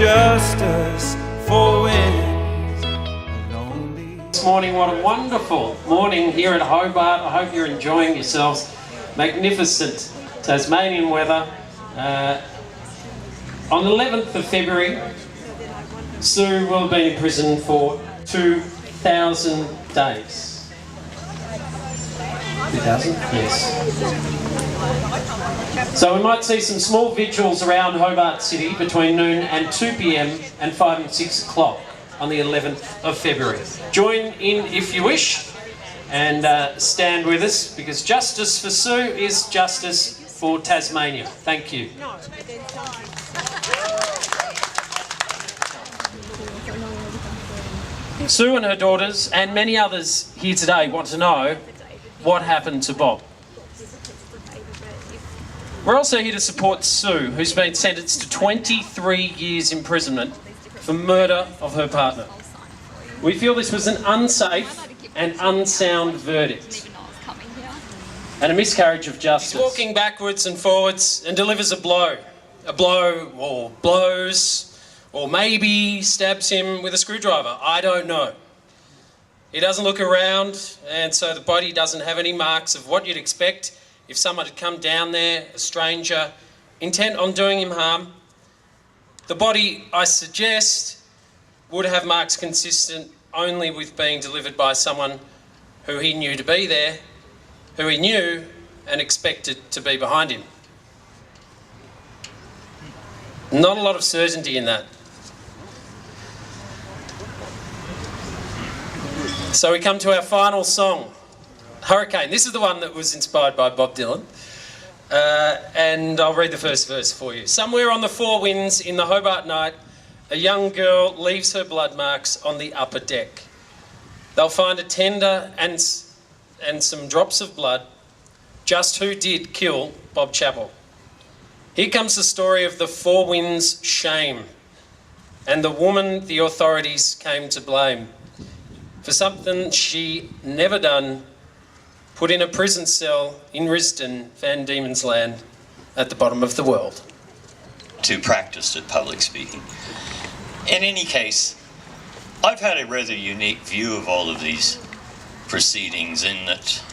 justice for winds lonely. This morning, what a wonderful morning here at Hobart. I hope you're enjoying yourselves. Magnificent Tasmanian weather. On the 11th of February, Sue will have been in prison for 2,000 days. 2,000? Yes. So we might see some small vigils around Hobart City between noon and 2 p.m. and 5 and 6 o'clock on the 11th of February. Join in if you wish and stand with us, because justice for Sue is justice for Tasmania. Thank you. Sue and her daughters and many others here today want to know what happened to Bob. We're also here to support Sue, who's been sentenced to 23 years imprisonment for murder of her partner. We feel this was an unsafe and unsound verdict and a miscarriage of justice. He's walking backwards and forwards and delivers a blow or blows, or maybe stabs him with a screwdriver. I don't know. He doesn't look around, and so the body doesn't have any marks of what you'd expect if someone had come down there, a stranger, intent on doing him harm. The body, I suggest, would have marks consistent only with being delivered by someone who he knew to be there, who he knew and expected to be behind him. Not a lot of certainty in that. So we come to our final song, Hurricane. This is the one that was inspired by Bob Dylan. And I'll read the first verse for you. Somewhere on the four winds in the Hobart night, a young girl leaves her blood marks on the upper deck. They'll find a tender and some drops of blood. Just who did kill Bob Chappell? Here comes the story of the four winds' shame and the woman the authorities came to blame for something she never done, put in a prison cell in Risdon, Van Diemen's Land, at the bottom of the world. To practice at public speaking. In any case, I've had a rather unique view of all of these proceedings in that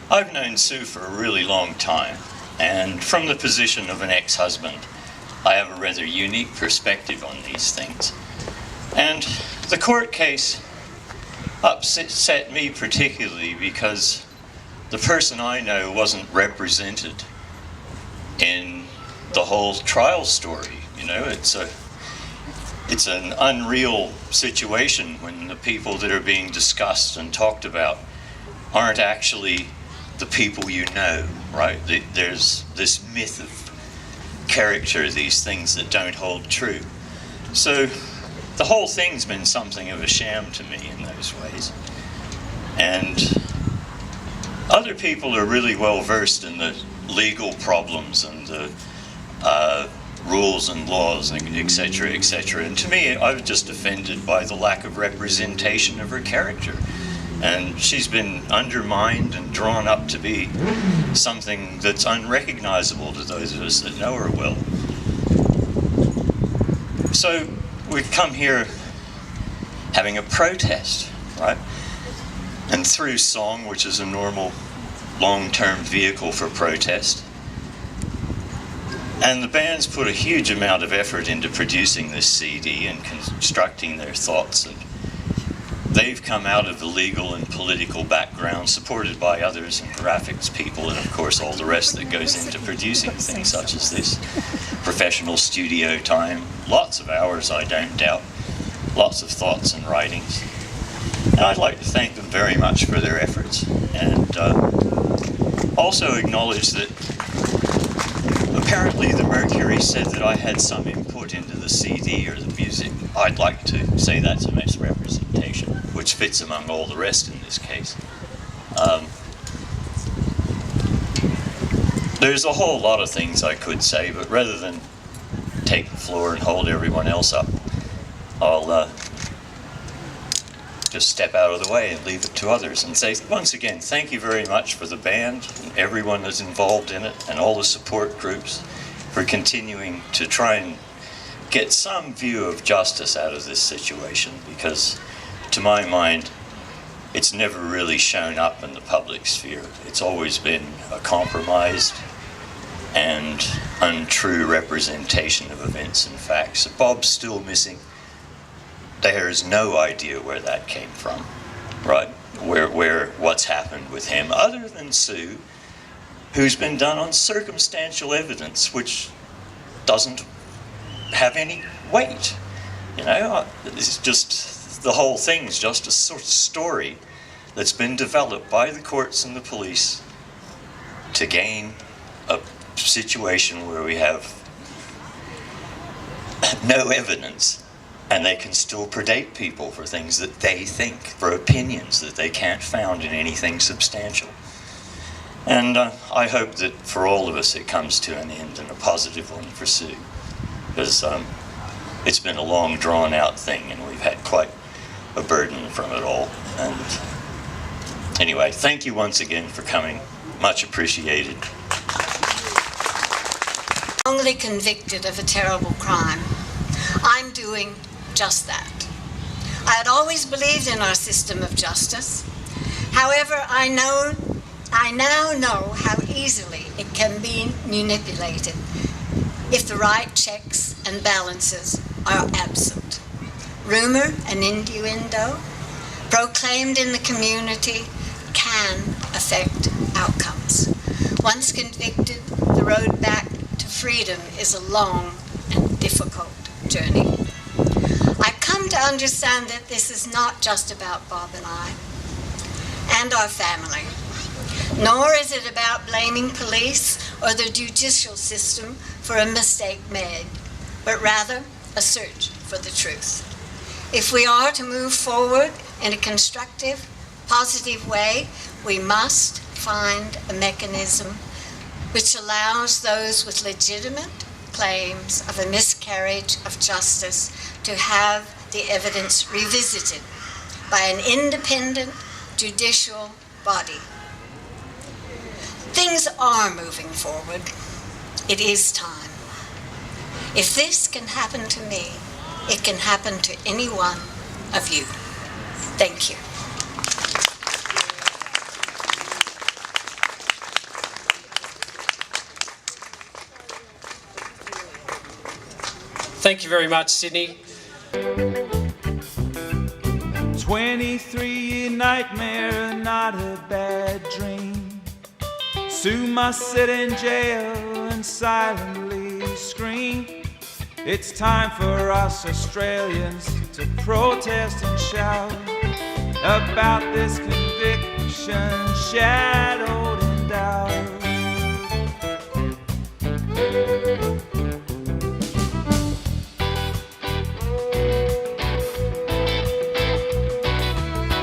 I've known Sue for a really long time, and from the position of an ex-husband, I have a rather unique perspective on these things. And the court case upset me particularly because the person I know wasn't represented in the whole trial story. You know, it's an unreal situation when the people that are being discussed and talked about aren't actually the people you know, right? There's this myth of character, these things that don't hold true. So the whole thing's been something of a sham to me in those ways. And other people are really well versed in the legal problems and the rules and laws, and et cetera, et cetera. And to me, I was just offended by the lack of representation of her character. And she's been undermined and drawn up to be something that's unrecognizable to those of us that know her well. So we've come here having a protest, right? And through song, which is a normal long-term vehicle for protest. And the band's put a huge amount of effort into producing this CD and constructing their thoughts. And they've come out of the legal and political background, supported by others and graphics people, and of course all the rest that goes into producing things such as this. Professional studio time, lots of hours, I don't doubt, lots of thoughts and writings. And I'd like to thank them very much for their efforts, and also acknowledge that apparently the Mercury said that I had some input into the CD or the music. I'd like to say that's a misrepresentation, which fits among all the rest in this case. There's a whole lot of things I could say, but rather than take the floor and hold everyone else up, I'll just step out of the way and leave it to others and say, once again, thank you very much for the band and everyone that's involved in it and all the support groups for continuing to try and get some view of justice out of this situation, because to my mind, it's never really shown up in the public sphere. It's always been a compromised and untrue representation of events and facts. Bob's still missing. There is no idea where that came from, right? What's happened with him, other than Sue, who's been done on circumstantial evidence, which doesn't have any weight. You know, it's just, the whole thing's just a sort of story that's been developed by the courts and the police to gain a situation where we have no evidence, and they can still predate people for things that they think, for opinions that they can't found in anything substantial. And I hope that for all of us it comes to an end, and a positive one for Sue, because it's been a long drawn out thing and we've had quite a burden from it all. And anyway, thank you once again for coming, much appreciated. Wrongly convicted of a terrible crime, I'm doing just that. I had always believed in our system of justice. However, I now know how easily it can be manipulated if the right checks and balances are absent. Rumor and innuendo proclaimed in the community can affect outcomes. Once convicted, the road back to freedom is a long and difficult journey. I've come to understand that this is not just about Bob and I and our family, nor is it about blaming police or the judicial system for a mistake made, but rather a search for the truth. If we are to move forward in a constructive, positive way, we must find a mechanism which allows those with legitimate claims of a miscarriage of justice to have the evidence revisited by an independent judicial body. Things are moving forward. It is time. If this can happen to me, it can happen to any one of you. Thank you. Thank you very much, Sydney. 23-year nightmare, not a bad dream. Sue must sit in jail and silently scream. It's time for us Australians to protest and shout about this conviction shadowed in doubt.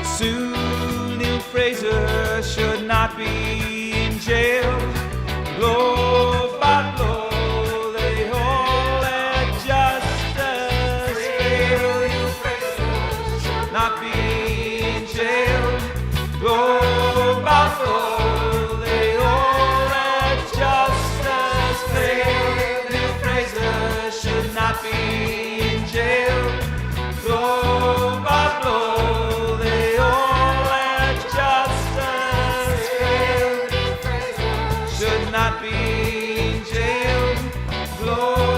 Sue Neill-Fraser should not be in jail. Blow by blow, they all let justice fail. Not be in jail. Blow by blow, they all let justice fail. Neill-Fraser should not be in jail. Blow by blow, they all let justice fail. Should not be in jail. Blow